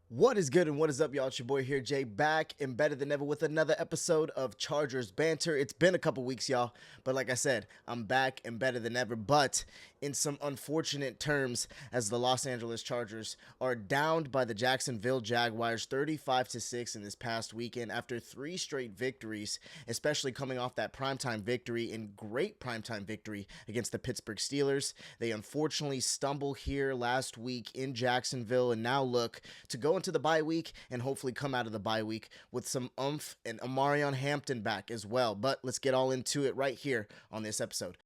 What is good and what is up, y'all? It's your boy here, Jay, back and better than ever with another episode of Chargers Banter. It's been a couple weeks, y'all, but like I said, I'm back and better than ever, but in some unfortunate terms, as the Los Angeles Chargers are downed by the Jacksonville Jaguars 35-6 in this past weekend after 3 straight victories, especially coming off that primetime victory and great primetime victory against the Pittsburgh Steelers. They unfortunately stumble here last week in Jacksonville and now look to go into the bye week and hopefully come out of the bye week with some oomph and Omarion Hampton back as well. But let's get all into it right here on this episode.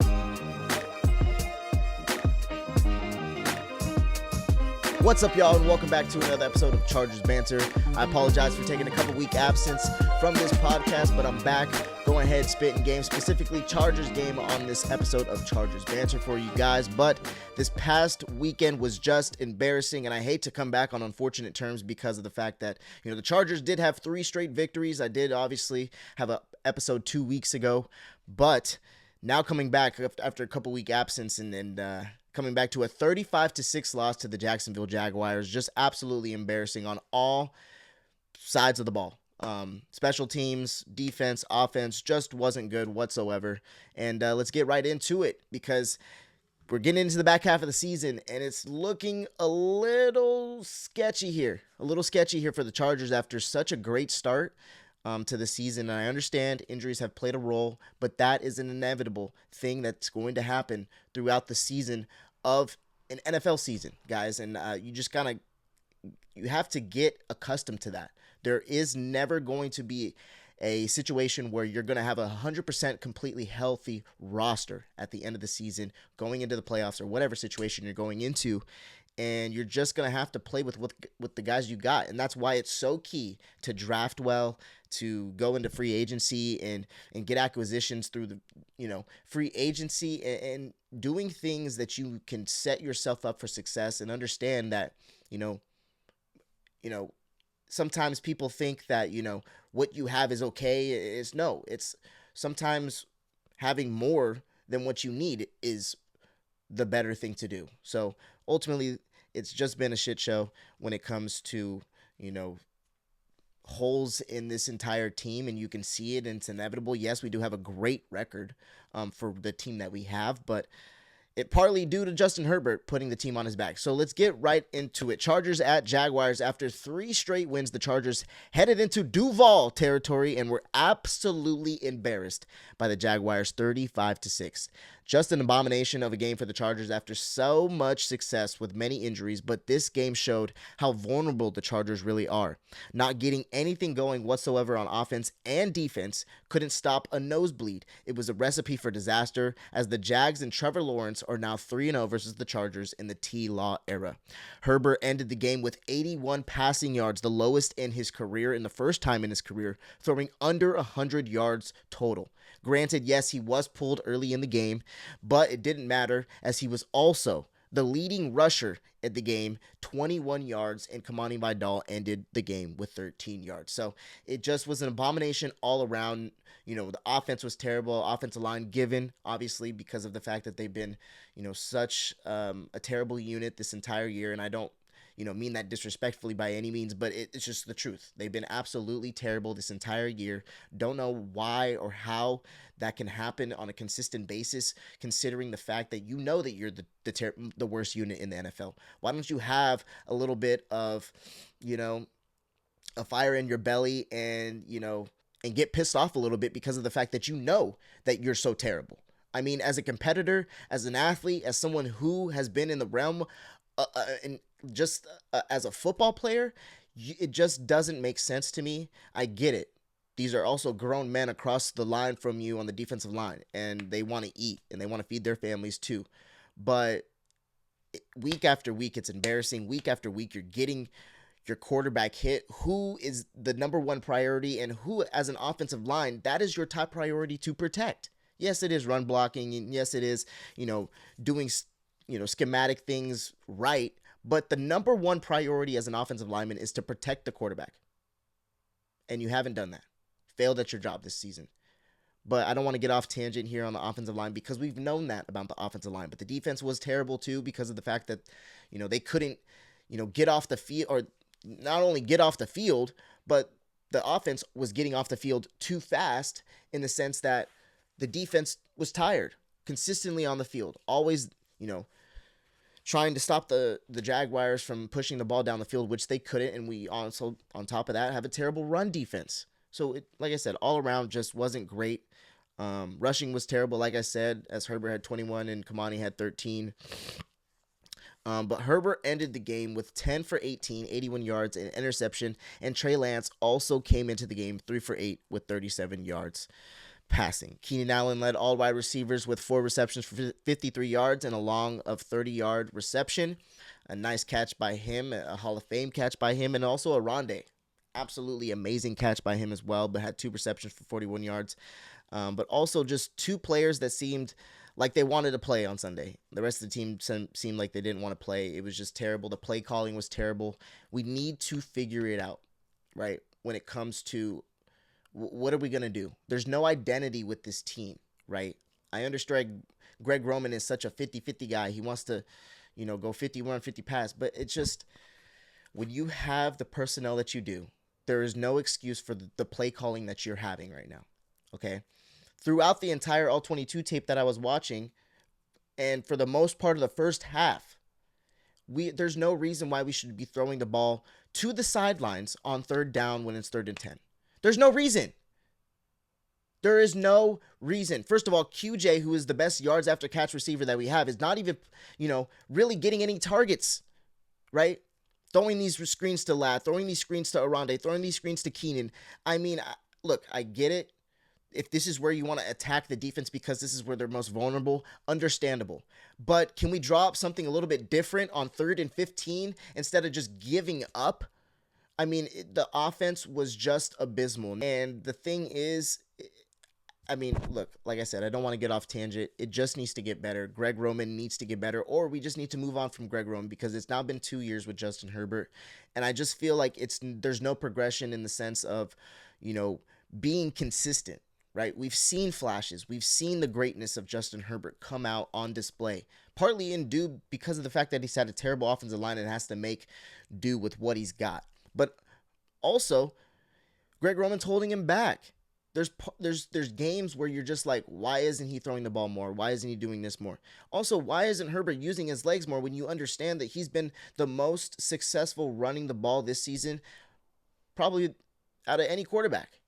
What's up, y'all, and welcome back to another episode of Chargers Banter. I apologize for taking a couple week absence from this podcast, but I'm back going ahead spitting games, specifically Chargers game on this episode of Chargers Banter for you guys. But this past weekend was just embarrassing, and I hate to come back on unfortunate terms because of the fact that, the Chargers did have 3 straight victories. I did obviously have an episode 2 weeks ago, but now coming back after a couple week absence and coming back to a 35-6 loss to the Jacksonville Jaguars, just absolutely embarrassing on all sides of the ball. Special teams, defense, offense, just wasn't good whatsoever. And let's get right into it because we're getting into the back half of the season and it's looking a little sketchy here. A little sketchy here for the Chargers after such a great start to the season. And I understand injuries have played a role, but that is an inevitable thing that's going to happen throughout the season of an NFL season, guys. And you have to get accustomed to that. There is never going to be a situation where you're going to have a 100% completely healthy roster at the end of the season, going into the playoffs or whatever situation you're going into. And you're just going to have to play with the guys you got. And that's why it's so key to draft well, to go into free agency and get acquisitions through the, free agency and doing things that you can set yourself up for success and understand that, sometimes people think that, what you have is okay. It's sometimes having more than what you need is the better thing to do. So ultimately, it's just been a shit show when it comes to, holes in this entire team, and you can see it, and it's inevitable. Yes, we do have a great record for the team that we have, but it partly due to Justin Herbert putting the team on his back. So let's get right into it. Chargers at Jaguars. After 3 straight wins, the Chargers headed into Duval territory and were absolutely embarrassed by the Jaguars 35-6. Just an abomination of a game for the Chargers after so much success with many injuries, but this game showed how vulnerable the Chargers really are. Not getting anything going whatsoever on offense and defense couldn't stop a nosebleed. It was a recipe for disaster as the Jags and Trevor Lawrence are now 3-0 versus the Chargers in the T-Law era. Herbert ended the game with 81 passing yards, the lowest in his career and the first time in his career, throwing under 100 yards total. Granted, yes, he was pulled early in the game, but it didn't matter as he was also the leading rusher at the game, 21 yards, and Kamani Vidal ended the game with 13 yards. So it just was an abomination all around. The offense was terrible. Offensive line given, obviously, because of the fact that they've been, such a terrible unit this entire year. And I don't, mean that disrespectfully by any means, but it's just the truth. They've been absolutely terrible this entire year. Don't know why or how that can happen on a consistent basis, considering the fact that that you're the worst unit in the NFL. Why don't you have a little bit of, a fire in your belly and get pissed off a little bit because of the fact that that you're so terrible? I mean, as a competitor, as an athlete, as someone who has been in the realm and just as a football player, it just doesn't make sense to me. I get it. These are also grown men across the line from you on the defensive line, and they want to eat and they want to feed their families too. But week after week, it's embarrassing. Week after week, you're getting your quarterback hit, who is the number one priority, and who, as an offensive line, that is your top priority to protect. Yes, it is run blocking, and yes, it is, doing, schematic things right. But the number one priority as an offensive lineman is to protect the quarterback. And you haven't done that. Failed at your job this season. But I don't want to get off tangent here on the offensive line because we've known that about the offensive line. But the defense was terrible too because of the fact that, they couldn't, get off the field, or not only get off the field, but the offense was getting off the field too fast in the sense that the defense was tired consistently on the field, always, trying to stop the Jaguars from pushing the ball down the field, which they couldn't. And we also, on top of that, have a terrible run defense. So, like I said, all around just wasn't great. Rushing was terrible, like I said, as Herbert had 21 and Kamani had 13. But Herbert ended the game with 10 for 18, 81 yards, and an interception. And Trey Lance also came into the game 3 for 8 with 37 yards passing. Keenan Allen led all wide receivers with 4 receptions for 53 yards and a long of 30-yard reception. A nice catch by him, a Hall of Fame catch by him, and also a Rondé. Absolutely amazing catch by him as well, but had 2 receptions for 41 yards. But also just 2 players that seemed like they wanted to play on Sunday. The rest of the team seemed like they didn't want to play. It was just terrible. The play calling was terrible. We need to figure it out, right, when it comes to what are we going to do? There's no identity with this team, right? I understand Greg Roman is such a 50-50 guy. He wants to, go 51, 50 pass. But it's just, when you have the personnel that you do, there is no excuse for the play calling that you're having right now, okay? Throughout the entire All-22 tape that I was watching, and for the most part of the first half, there's no reason why we should be throwing the ball to the sidelines on 3rd down when it's 3rd and 10. There's no reason. There is no reason. First of all, QJ, who is the best yards after catch receiver that we have, is not even, really getting any targets, right? Throwing these screens to Ladd, throwing these screens to Arande, throwing these screens to Keenan. I mean, look, I get it. If this is where you want to attack the defense because this is where they're most vulnerable, understandable. But can we draw up something a little bit different on 3rd and 15 instead of just giving up? I mean, the offense was just abysmal. And the thing is, look, like I said, I don't want to get off tangent. It just needs to get better. Greg Roman needs to get better, or we just need to move on from Greg Roman because it's now been 2 years with Justin Herbert. And I just feel like there's no progression in the sense of, being consistent. Right? We've seen flashes. We've seen the greatness of Justin Herbert come out on display, partly because of the fact that he's had a terrible offensive line and has to make do with what he's got. But also, Greg Roman's holding him back. There's games where you're just like, why isn't he throwing the ball more? Why isn't he doing this more? Also, why isn't Herbert using his legs more when you understand that he's been the most successful running the ball this season, probably out of any quarterback?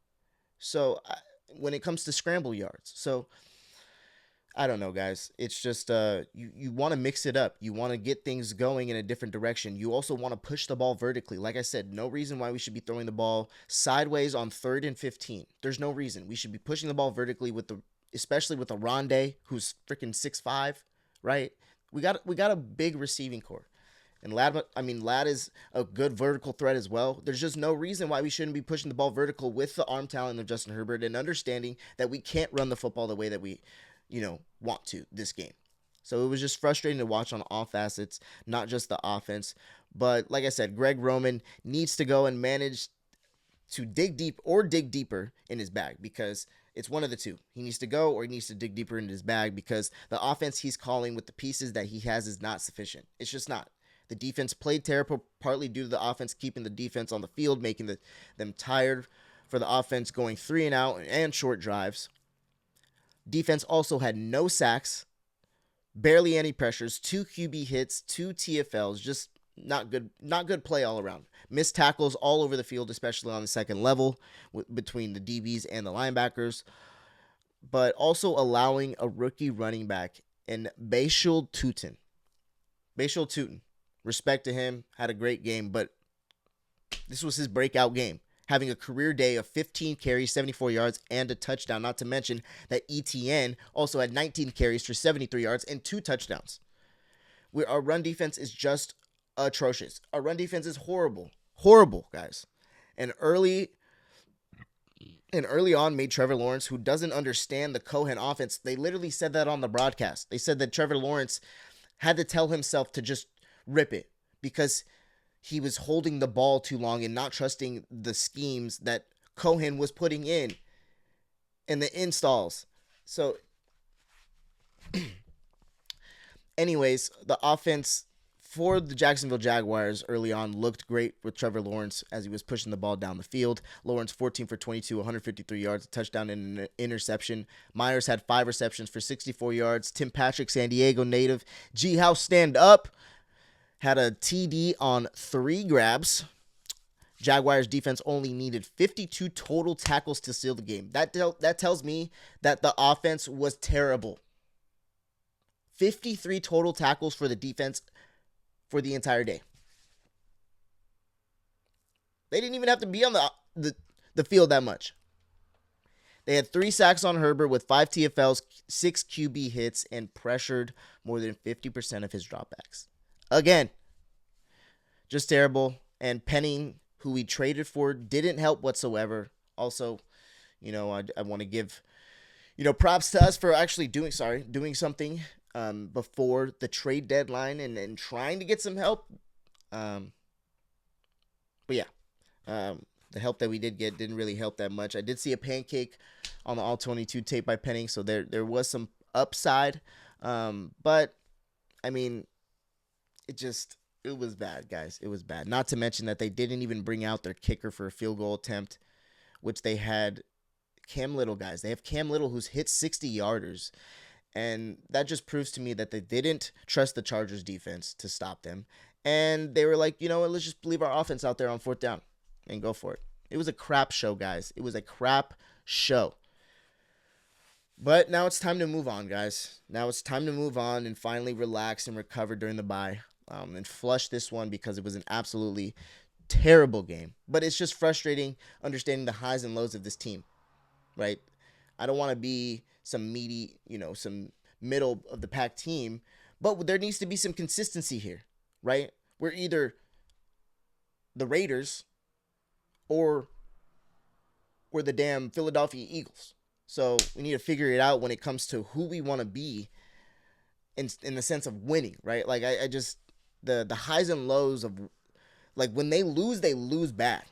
So, when it comes to scramble yards. So, I don't know, guys. It's just you want to mix it up. You want to get things going in a different direction. You also want to push the ball vertically. Like I said, no reason why we should be throwing the ball sideways on 3rd and 15. There's no reason. We should be pushing the ball vertically especially with a Rondé who's freaking 6'5", right? We got a big receiving core. And Ladd is a good vertical threat as well. There's just no reason why we shouldn't be pushing the ball vertical with the arm talent of Justin Herbert and understanding that we can't run the football the way that we, want to this game. So it was just frustrating to watch on all facets, not just the offense. But like I said, Greg Roman needs to go and manage to dig deeper in his bag because it's one of the two. He needs to go or he needs to dig deeper into his bag because the offense he's calling with the pieces that he has is not sufficient. It's just not. The defense played terrible, partly due to the offense keeping the defense on the field, making them tired for the offense going 3 and out and short drives. Defense also had no sacks, barely any pressures, 2 QB hits, 2 TFLs, just not good play all around. Missed tackles all over the field, especially on the second level between the DBs and the linebackers, but also allowing a rookie running back in Bashal Tutin. Respect to him, had a great game, but this was his breakout game, having a career day of 15 carries, 74 yards, and a touchdown, not to mention that ETN also had 19 carries for 73 yards and 2 touchdowns. Our run defense is just atrocious. Our run defense is horrible, guys. And early on made Trevor Lawrence, who doesn't understand the Cohen offense, they literally said that on the broadcast. They said that Trevor Lawrence had to tell himself to just rip it because he was holding the ball too long and not trusting the schemes that Cohen was putting in and the installs. So anyways, the offense for the Jacksonville Jaguars early on looked great with Trevor Lawrence as he was pushing the ball down the field. Lawrence 14 for 22, 153 yards, a touchdown and an interception. Myers had 5 receptions for 64 yards. Tim Patrick, San Diego native. G House stand up. Had a TD on 3 grabs. Jaguars defense only needed 52 total tackles to seal the game. That tells me that the offense was terrible. 53 total tackles for the defense for the entire day. They didn't even have to be on the field that much. They had 3 sacks on Herbert with 5 TFLs, 6 QB hits, and pressured more than 50% of his dropbacks. Again, just terrible. And Penning, who we traded for, didn't help whatsoever. Also, I want to give, props to us for actually doing something before the trade deadline and trying to get some help. But yeah, the help that we did get didn't really help that much. I did see a pancake on the All-22 tape by Penning, so there was some upside. But, I mean, it was bad, guys. It was bad. Not to mention that they didn't even bring out their kicker for a field goal attempt, which they had Cam Little, guys. They have Cam Little who's hit 60-yarders. And that just proves to me that they didn't trust the Chargers defense to stop them. And they were like, let's just leave our offense out there on 4th down and go for it. It was a crap show, guys. It was a crap show. But now it's time to move on, guys. Now it's time to move on and finally relax and recover during the bye. And flush this one because it was an absolutely terrible game. But it's just frustrating understanding the highs and lows of this team, right? I don't want to be some meaty, some middle of the pack team, but there needs to be some consistency here, right? We're either the Raiders or we're the damn Philadelphia Eagles. So we need to figure it out when it comes to who we want to be in the sense of winning, right? Like I just the highs and lows of, like, when they lose bad.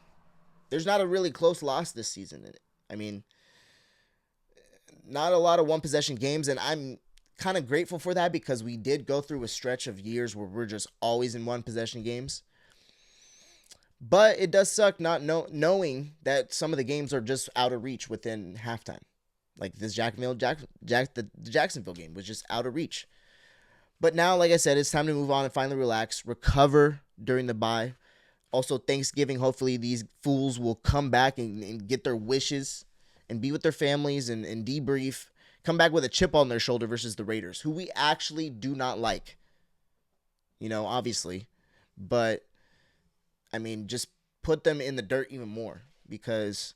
There's not a really close loss this season. I mean, not a lot of one-possession games, and I'm kind of grateful for that because we did go through a stretch of years where we're just always in one-possession games. But it does suck not knowing that some of the games are just out of reach within halftime. Like this the Jacksonville game was just out of reach. But now, like I said, it's time to move on and finally relax, recover during the bye. Also, Thanksgiving, hopefully these fools will come back and get their wishes and be with their families and debrief. Come back with a chip on their shoulder versus the Raiders, who we actually do not like. Obviously. But, I mean, just put them in the dirt even more because,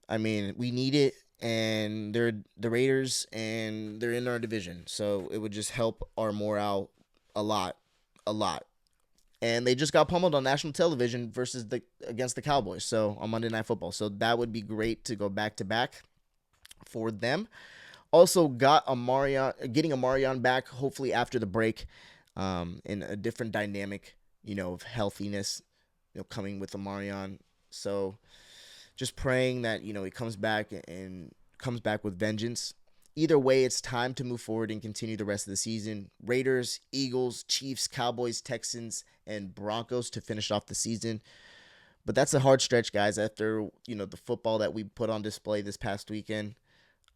I mean, we need it. And they're the Raiders, and they're in our division. So it would just help our morale a lot. And they just got pummeled on national television against the Cowboys, so on Monday Night Football. So that would be great to go back-to-back for them. Also getting Omarion back, hopefully after the break, in a different dynamic, of healthiness, coming with Omarion. So just praying that, he comes back with vengeance. Either way, it's time to move forward and continue the rest of the season. Raiders, Eagles, Chiefs, Cowboys, Texans, and Broncos to finish off the season. But that's a hard stretch, guys, after, the football that we put on display this past weekend.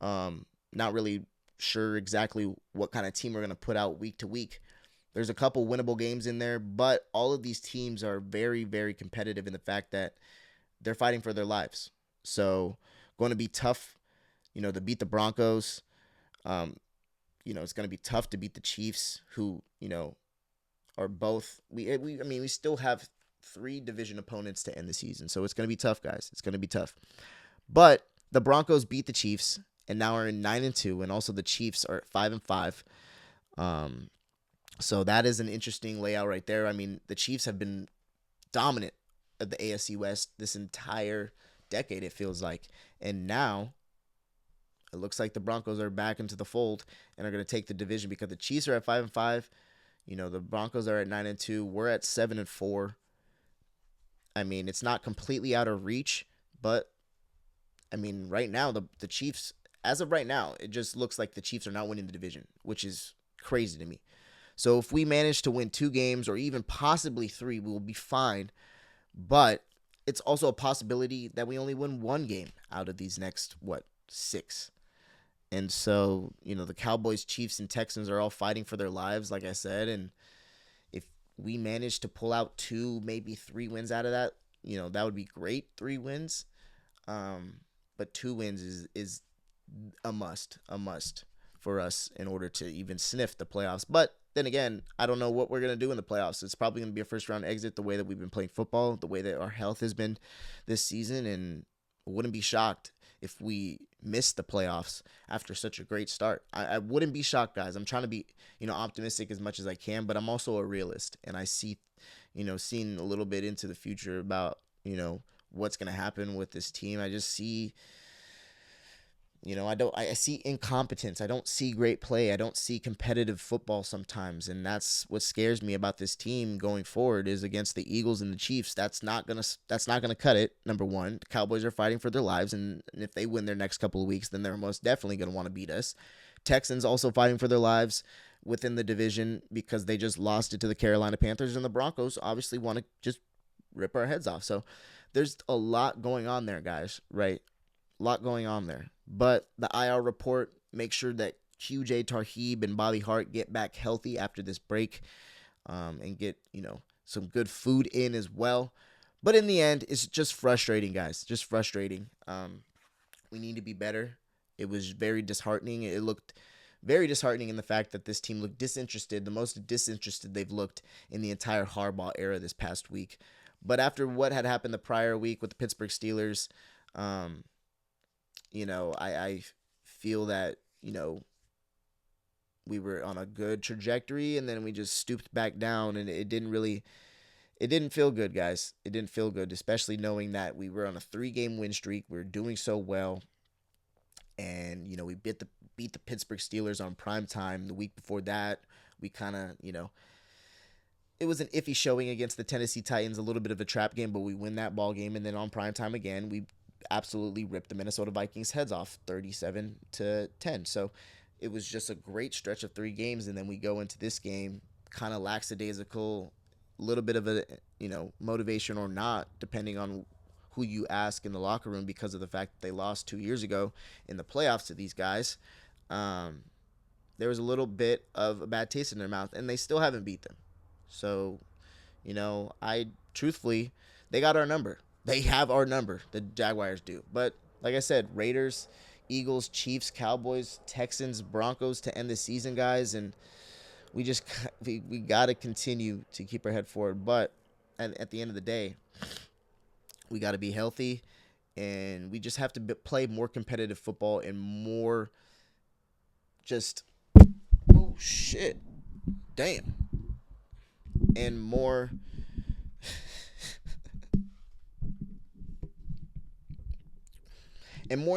Not really sure exactly what kind of team we're going to put out week to week. There's a couple winnable games in there, but all of these teams are very, very competitive in the fact that they're fighting for their lives. So going to be tough, to beat the Broncos. It's going to be tough to beat the Chiefs, who, are both. We still have 3 division opponents to end the season. So it's going to be tough, guys. It's going to be tough. But the Broncos beat the Chiefs and now are in 9-2. And also the Chiefs are at 5-5. So that is an interesting layout right there. I mean, the Chiefs have been dominant of the AFC West this entire decade, it feels like. And now it looks like the Broncos are back into the fold and are going to take the division because the Chiefs are at 5-5. The Broncos are at 9-2. We're at 7-4. I mean, it's not completely out of reach, but I mean, right now the Chiefs, as of right now, it just looks like the Chiefs are not winning the division, which is crazy to me. So if we manage to win 2 games or even possibly 3, we will be fine. But it's also a possibility that we only win 1 game out of these next, 6. And so, the Cowboys, Chiefs, and Texans are all fighting for their lives, like I said. And if we manage to pull out 2, maybe 3 wins out of that, that would be great, 3 wins. But 2 wins is a must for us in order to even sniff the playoffs. But then again, I don't know what we're going to do in the playoffs. It's probably going to be a first-round exit the way that we've been playing football, the way that our health has been this season, and I wouldn't be shocked if we miss the playoffs after such a great start. I wouldn't be shocked, guys. I'm trying to be, optimistic as much as I can, but I'm also a realist, and I see, seeing a little bit into the future about, what's going to happen with this team. I just see, I see incompetence. I don't see great play. I don't see competitive football sometimes. And that's what scares me about this team going forward is against the Eagles and the Chiefs. That's not going to cut it. Number one, the Cowboys are fighting for their lives. And if they win their next couple of weeks, then they're most definitely going to want to beat us. Texans also fighting for their lives within the division because they just lost it to the Carolina Panthers, and the Broncos obviously want to just rip our heads off. So there's a lot going on there, guys, right? A lot going on there. But the IR report, make sure that QJ Tarheeb and Bobby Hart get back healthy after this break, and get, some good food in as well. But in the end, it's just frustrating, guys. Just frustrating. We need to be better. It was very disheartening. It looked very disheartening in the fact that this team looked disinterested, the most disinterested they've looked in the entire Harbaugh era this past week. But after what had happened the prior week with the Pittsburgh Steelers, I feel that, we were on a good trajectory, and then we just stooped back down, and it didn't feel good, guys. It didn't feel good, especially knowing that we were on a 3-game win streak. We were doing so well, and, we beat the Pittsburgh Steelers on prime time. The week before that, we kind of, it was an iffy showing against the Tennessee Titans, a little bit of a trap game, but we win that ball game, and then on prime time again, we absolutely ripped the Minnesota Vikings heads off 37-10. So it was just a great stretch of 3 games, and then we go into this game kind of lackadaisical, a little bit of a, motivation or not, depending on who you ask in the locker room because of the fact that they lost 2 years ago in the playoffs to these guys. There was a little bit of a bad taste in their mouth, and they still haven't beat them. So, truthfully, they got our number. They have our number. The Jaguars do. But like I said, Raiders, Eagles, Chiefs, Cowboys, Texans, Broncos to end the season, guys. And we got to continue to keep our head forward. But at the end of the day, we got to be healthy. And we just have to play more competitive football and more just, oh, shit. Damn. And more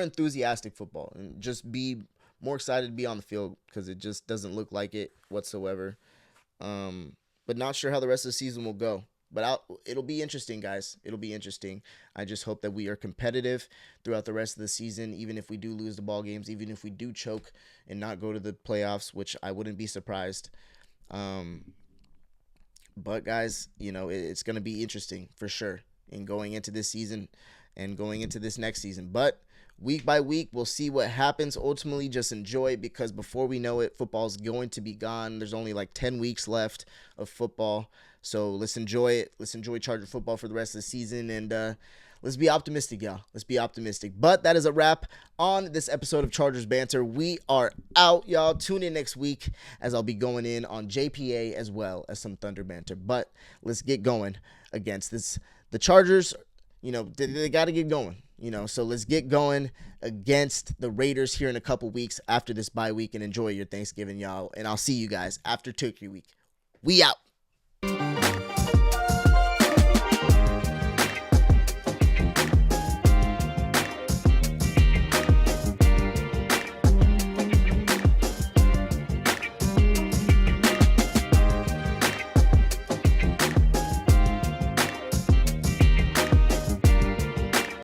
enthusiastic football, and just be more excited to be on the field, because it just doesn't look like it whatsoever. But not sure how the rest of the season will go. But it'll be interesting, guys. It'll be interesting. I just hope that we are competitive throughout the rest of the season, even if we do lose the ball games, even if we do choke and not go to the playoffs, which I wouldn't be surprised. But guys, it's going to be interesting for sure in going into this season and going into this next season. But week by week, we'll see what happens. Ultimately, just enjoy it, because before we know it, football's going to be gone. There's only like 10 weeks left of football. So let's enjoy it. Let's enjoy Charger football for the rest of the season. And let's be optimistic, y'all. Let's be optimistic. But that is a wrap on this episode of Chargers Banter. We are out, y'all. Tune in next week, as I'll be going in on JPA as well as some Thunder Banter. But let's get going against this. The Chargers, they got to get going. So let's get going against the Raiders here in a couple weeks after this bye week, and enjoy your Thanksgiving, y'all. And I'll see you guys after Turkey Week. We out.